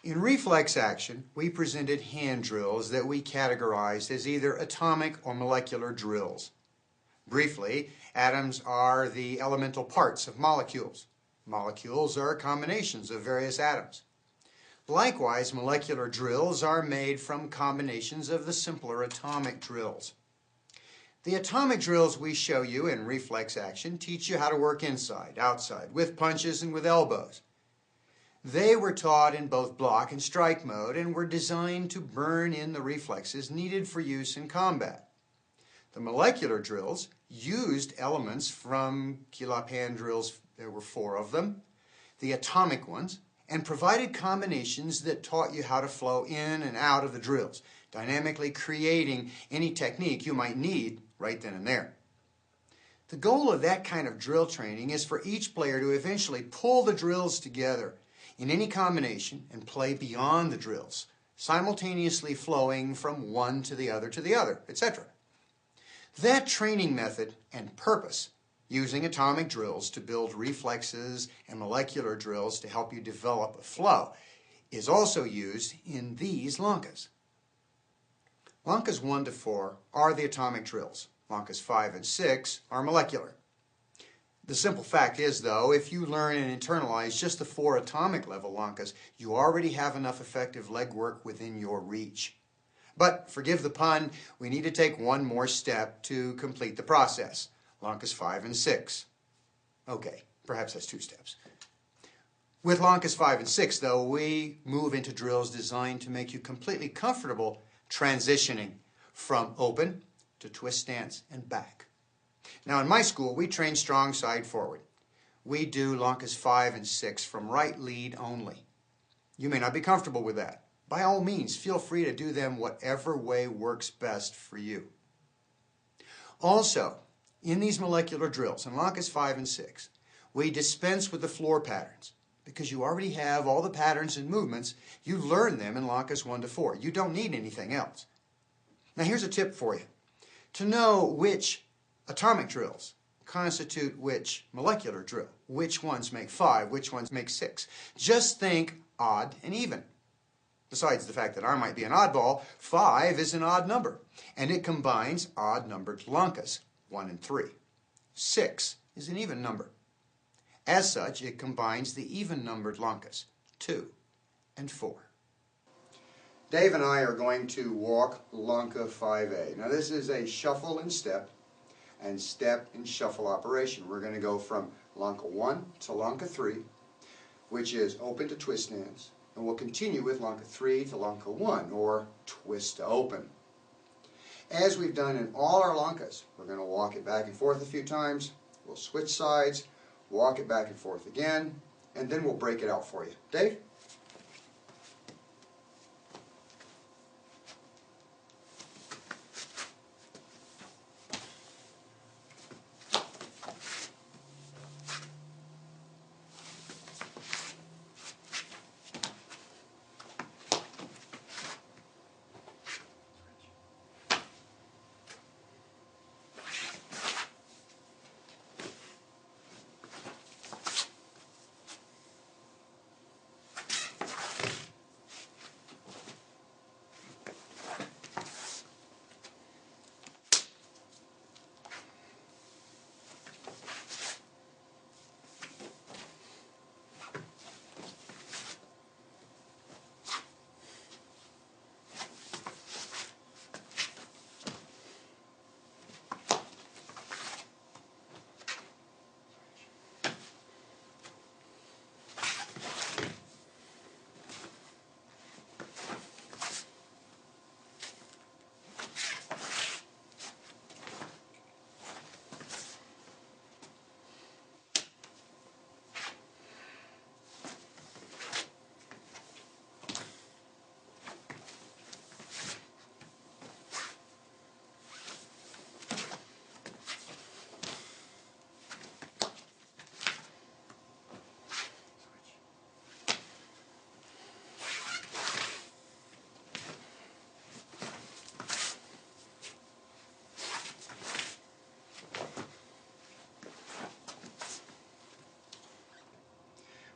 In reflex action, we presented hand drills that we categorized as either atomic or molecular drills. Briefly, atoms are the elemental parts of molecules. Molecules are combinations of various atoms. Likewise, molecular drills are made from combinations of the simpler atomic drills. The atomic drills we show you in reflex action teach you how to work inside, outside, with punches and with elbows. They were taught in both block and strike mode and were designed to burn in the reflexes needed for use in combat. The molecular drills used elements from Kilop hand drills, there were 4 of them, the atomic ones, and provided combinations that taught you how to flow in and out of the drills, dynamically creating any technique you might need right then and there. The goal of that kind of drill training is for each player to eventually pull the drills together in any combination and play beyond the drills, simultaneously flowing from one to the other, etc. That training method and purpose, using atomic drills to build reflexes and molecular drills to help you develop a flow, is also used in these lankas. Lankas 1 to 4 are the atomic drills. Lankas 5 and 6 are molecular. The simple fact is, though, if you learn and internalize just the 4 atomic level lankas, you already have enough effective leg work within your reach. But, forgive the pun, we need to take one more step to complete the process. Lankas 5 and 6. Okay, perhaps that's 2 steps. With Lankas 5 and 6, though, we move into drills designed to make you completely comfortable transitioning from open to twist stance and back. Now, in my school, we train strong side forward. We do Lankas 5 and 6 from right lead only. You may not be comfortable with that. By all means, feel free to do them whatever way works best for you. Also, in these molecular drills, in Lankas 5 and 6, we dispense with the floor patterns. Because you already have all the patterns and movements, you learn them in Lankas 1 to 4. You don't need anything else. Now, here's a tip for you. To know which atomic drills constitute which molecular drill, which ones make 5, which ones make 6, just think odd and even. Besides the fact that I might be an oddball, 5 is an odd number, and it combines odd-numbered lankas, 1 and 3. 6 is an even number. As such, it combines the even-numbered lankas, 2 and 4. Dave and I are going to walk Lanka 5A. Now, this is a shuffle and step and shuffle operation. We're going to go from Lanka 1 to Lanka 3, which is open to twist stance, and we'll continue with Lanka 3 to Lanka 1, or twist to open. As we've done in all our lankas, we're going to walk it back and forth a few times, we'll switch sides, walk it back and forth again, and then we'll break it out for you. Dave?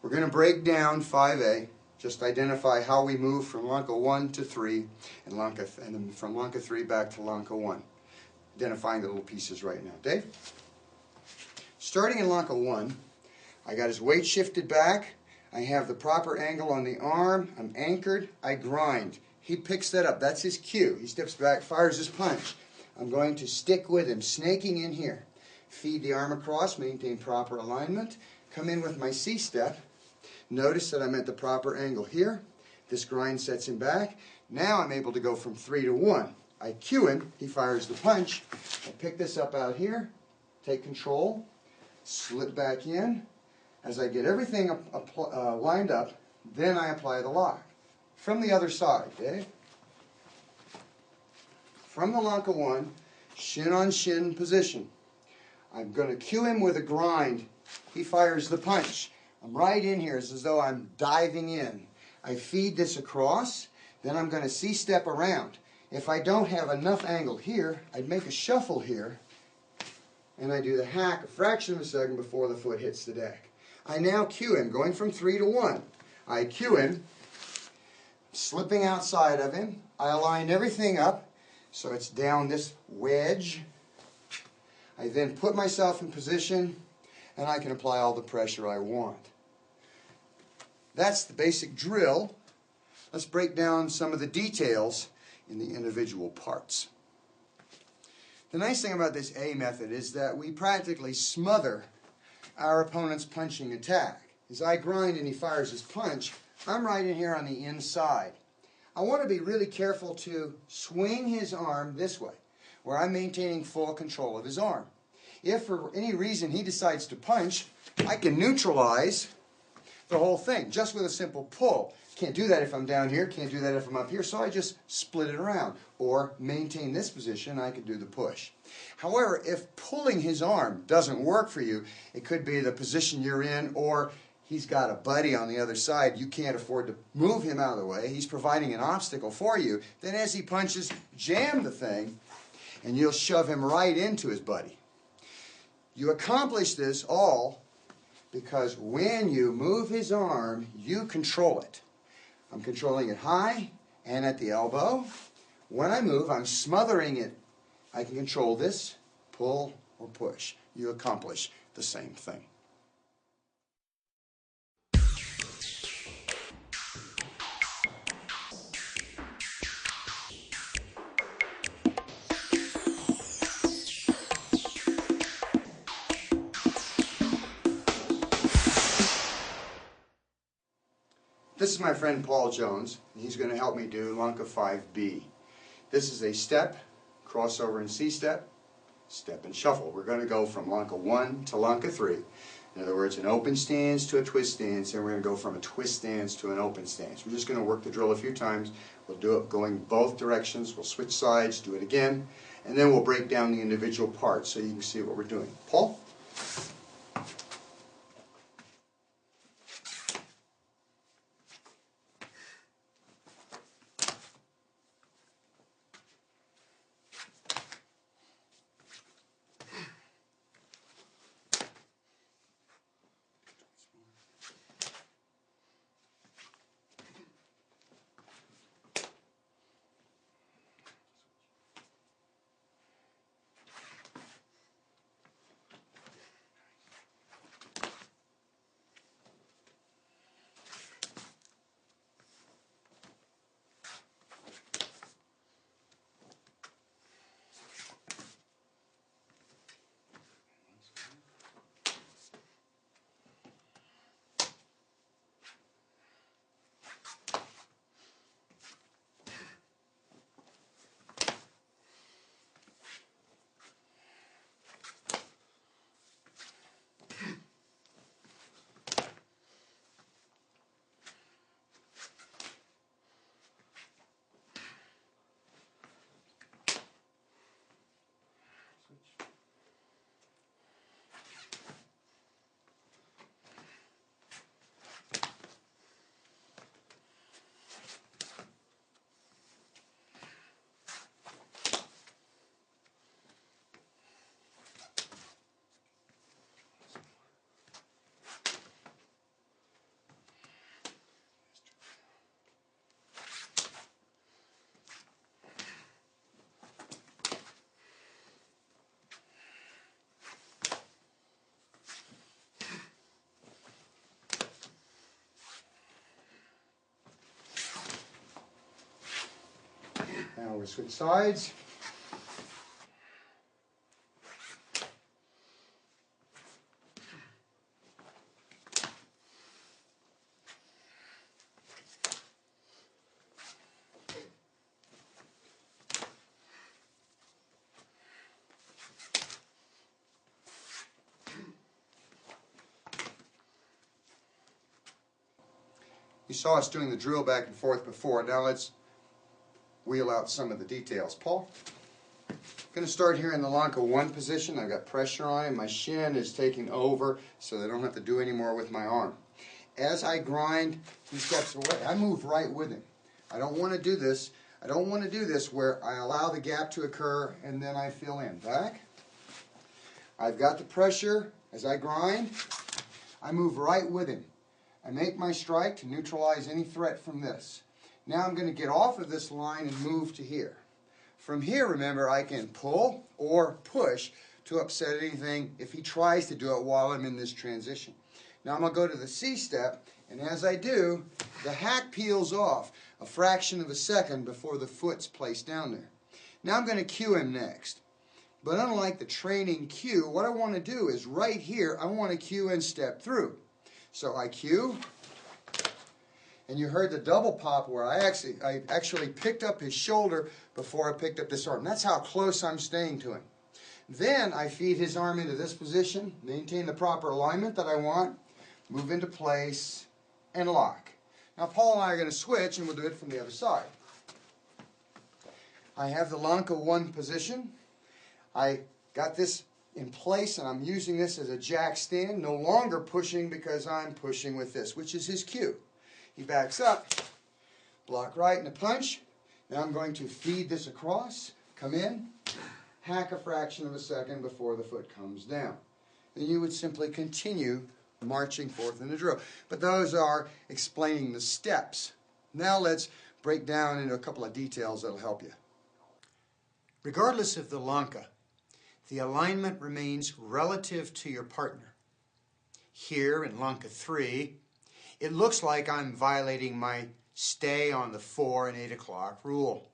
We're going to break down 5A Just identify how we move from Lanka 1 to 3 and then from Lanka 3 back to Lanka 1. Identifying the little pieces right now. Dave? Starting in Lanka 1, I got his weight shifted back. I have the proper angle on the arm. I'm anchored. I grind. He picks that up. That's his cue. He steps back, fires his punch. I'm going to stick with him, snaking in here. Feed the arm across, maintain proper alignment. Come in with my C-step. Notice that I'm at the proper angle here. This grind sets him back. Now I'm able to go from 3 to 1. I cue him. He fires the punch. I pick this up out here. Take control. Slip back in. As I get everything lined up, then I apply the lock. From the other side, Dave. From the Lanka 1, shin on shin position. I'm going to cue him with a grind. He fires the punch. I'm right in here. It's as though I'm diving in. I feed this across. Then I'm going to C-step around. If I don't have enough angle here, I'd make a shuffle here. And I do the hack a fraction of a second before the foot hits the deck. I now cue him, going from 3 to 1. I cue him, slipping outside of him. I align everything up so it's down this wedge. I then put myself in position and I can apply all the pressure I want. That's the basic drill. Let's break down some of the details in the individual parts. The nice thing about this A method is that we practically smother our opponent's punching attack. As I grind and he fires his punch, I'm right in here on the inside. I want to be really careful to swing his arm this way, where I'm maintaining full control of his arm. If for any reason he decides to punch, I can neutralize the whole thing just with a simple pull. Can't do that if I'm down here, can't do that if I'm up here, so I just split it around. Or maintain this position, I could do the push. However, if pulling his arm doesn't work for you, it could be the position you're in, or he's got a buddy on the other side, you can't afford to move him out of the way, he's providing an obstacle for you, then as he punches, jam the thing, and you'll shove him right into his buddy. You accomplish this all because when you move his arm, you control it. I'm controlling it high and at the elbow. When I move, I'm smothering it. I can control this, pull or push. You accomplish the same thing. This is my friend Paul Jones, and he's going to help me do Lanka 5B. This is a step, crossover and C-step, step and shuffle. We're going to go from Lanka 1 to Lanka 3. In other words, an open stance to a twist stance, and we're going to go from a twist stance to an open stance. We're just going to work the drill a few times. We'll do it going both directions. We'll switch sides, do it again, and then we'll break down the individual parts so you can see what we're doing. Paul? Now we switch sides. You saw us doing the drill back and forth before. Now let's wheel out some of the details. Paul? I'm going to start here in the Lanka 1 position. I've got pressure on it. My shin is taking over so that I don't have to do any more with my arm. As I grind, he steps away. I move right with him. I don't want to do this. I don't want to do this where I allow the gap to occur and then I fill in. Back. I've got the pressure. As I grind, I move right with him. I make my strike to neutralize any threat from this. Now I'm going to get off of this line and move to here. From here, remember, I can pull or push to upset anything if he tries to do it while I'm in this transition. Now I'm going to go to the C step, and as I do, the hack peels off a fraction of a second before the foot's placed down there. Now I'm going to cue him next. But unlike the training cue, what I want to do is right here, I want to cue and step through. So I cue, and you heard the double pop where I actually picked up his shoulder before I picked up this arm. That's how close I'm staying to him. Then I feed his arm into this position, maintain the proper alignment that I want, move into place, and lock. Now Paul and I are going to switch, and we'll do it from the other side. I have the Lanka 1 position. I got this in place, and I'm using this as a jack stand, no longer pushing because I'm pushing with this, which is his cue. He backs up, block right and a punch. Now I'm going to feed this across, come in, hack a fraction of a second before the foot comes down. Then you would simply continue marching forth in the drill. But those are explaining the steps. Now let's break down into a couple of details that'll help you. Regardless of the Lanka, the alignment remains relative to your partner. Here in Lanka 3, it looks like I'm violating my stay on the 4 and 8 o'clock rule.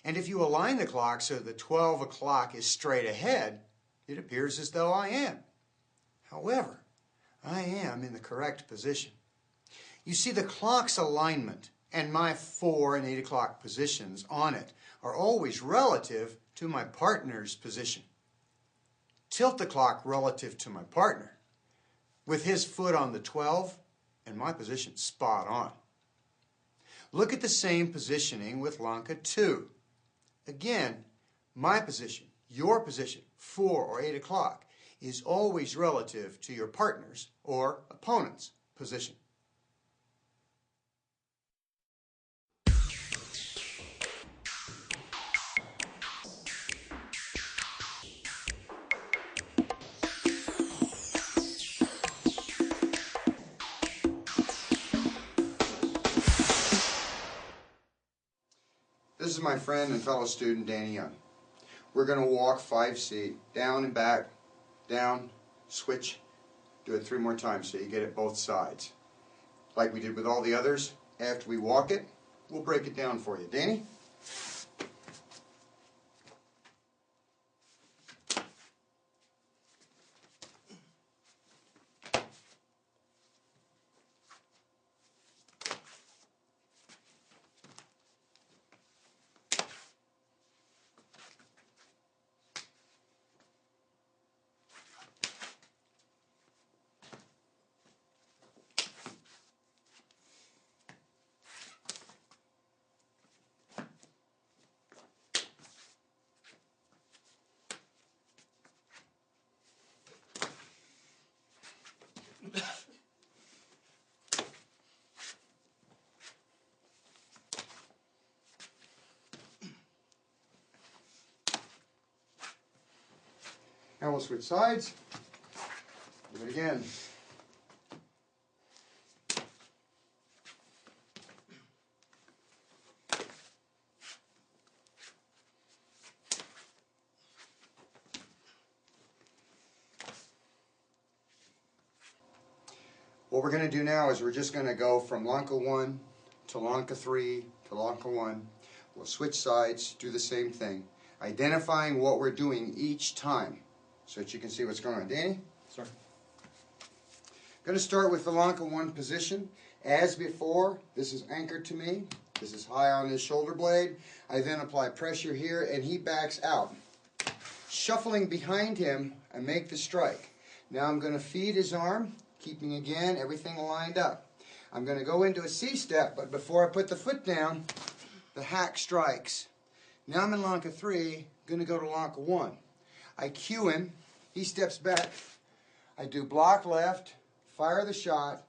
And if you align the clock so the 12 o'clock is straight ahead, it appears as though I am. However, I am in the correct position. You see, the clock's alignment and my 4 and 8 o'clock positions on it are always relative to my partner's position. Tilt the clock relative to my partner, with his foot on the 12 and my position spot on. Look at the same positioning with Lanka 2. Again, my position, your position, 4 or 8 o'clock, is always relative to your partner's or opponent's position. This is my friend and fellow student, Danny Young. We're going to walk 5C, down and back, down, switch, do it 3 more times so you get it both sides. Like we did with all the others, after we walk it, we'll break it down for you. Danny? Now we'll switch sides. Do it again. What we're going to do now is we're just going to go from Lanka 1 to Lanka 3 to Lanka 1. We'll switch sides, do the same thing, identifying what we're doing each time so that you can see what's going on. Danny? Sir. I'm going to start with the Lanka 1 position. As before, this is anchored to me. This is high on his shoulder blade. I then apply pressure here and he backs out. Shuffling behind him, I make the strike. Now I'm going to feed his arm, keeping again everything lined up. I'm going to go into a C-step, but before I put the foot down, the hack strikes. Now I'm in Lanka 3, going to go to Lanka 1. I cue him, he steps back. I do block left, fire the shot,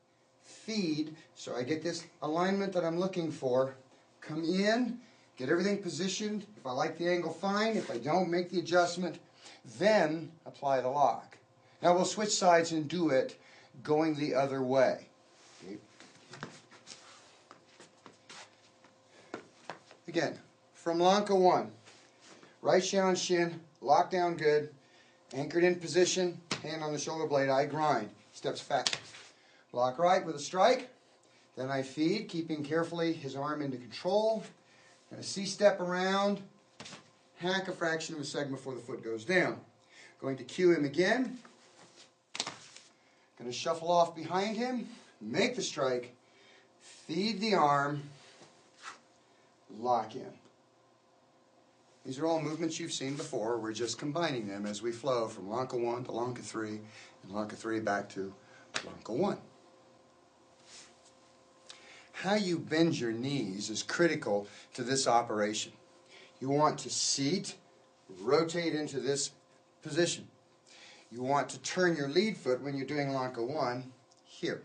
feed, so I get this alignment that I'm looking for. Come in, get everything positioned. If I like the angle, fine. If I don't, make the adjustment. Then apply the lock. Now we'll switch sides and do it going the other way. Okay. Again, from Lanka 1, right shin, shin, lock down good, anchored in position, hand on the shoulder blade, I grind, steps back. Block right with a strike, then I feed, keeping carefully his arm into control, and a C-step around, hack a fraction of a second before the foot goes down. Going to cue him again, going to shuffle off behind him, make the strike, feed the arm, lock in. These are all movements you've seen before. We're just combining them as we flow from Lanka 1 to Lanka 3 and Lanka 3 back to Lanka 1. How you bend your knees is critical to this operation. You want to seat, rotate into this position. You want to turn your lead foot when you're doing Lanka 1 here.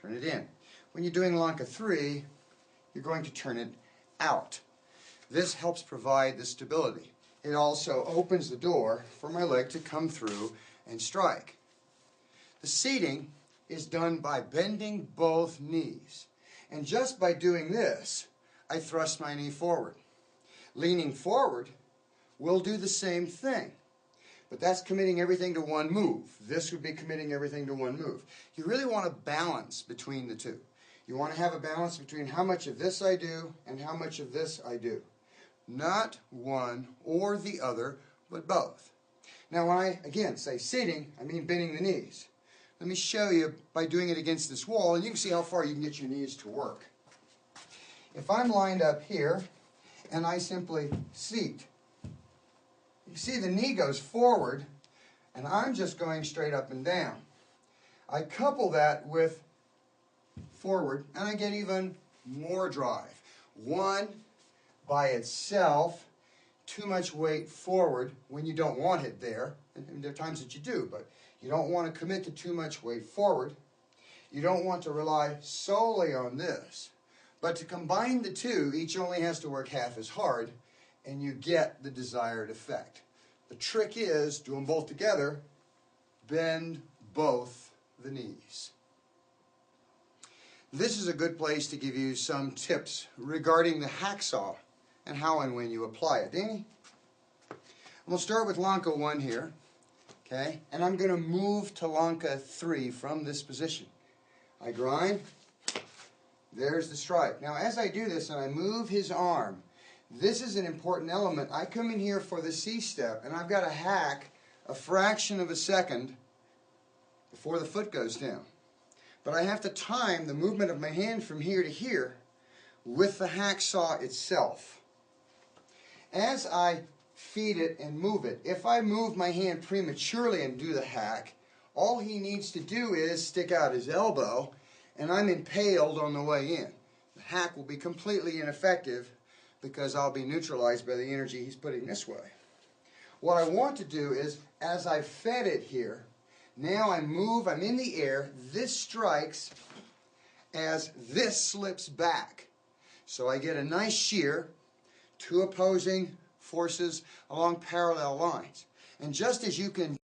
Turn it in. When you're doing Lanka 3, you're going to turn it out. This helps provide the stability. It also opens the door for my leg to come through and strike. The seating is done by bending both knees. And just by doing this, I thrust my knee forward. Leaning forward will do the same thing. But that's committing everything to one move. This would be committing everything to one move. You really want to balance between the two. You want to have a balance between how much of this I do and how much of this I do. Not one or the other, but both. Now when I, again, say seating, I mean bending the knees. Let me show you by doing it against this wall, and you can see how far you can get your knees to work. If I'm lined up here, and I simply seat, you see the knee goes forward, and I'm just going straight up and down. I couple that with forward, and I get even more drive. One, by itself, too much weight forward when you don't want it there. And there are times that you do, but you don't want to commit to too much weight forward. You don't want to rely solely on this. But to combine the two, each only has to work half as hard, and you get the desired effect. The trick is, do them both together, bend both the knees. This is a good place to give you some tips regarding the hacksaw and how and when you apply it. Danny? We'll start with Lanka 1 here, okay? And I'm going to move to Lanka 3 from this position. I grind. There's the strike. Now as I do this and I move his arm, this is an important element. I come in here for the C-step and I've got to hack a fraction of a second before the foot goes down. But I have to time the movement of my hand from here to here with the hacksaw itself. As I feed it and move it, if I move my hand prematurely and do the hack, all he needs to do is stick out his elbow and I'm impaled on the way in. The hack will be completely ineffective because I'll be neutralized by the energy he's putting this way. What I want to do is, as I fed it here, now I move, I'm in the air, this strikes as this slips back. So I get a nice shear, two opposing forces along parallel lines. And just as you can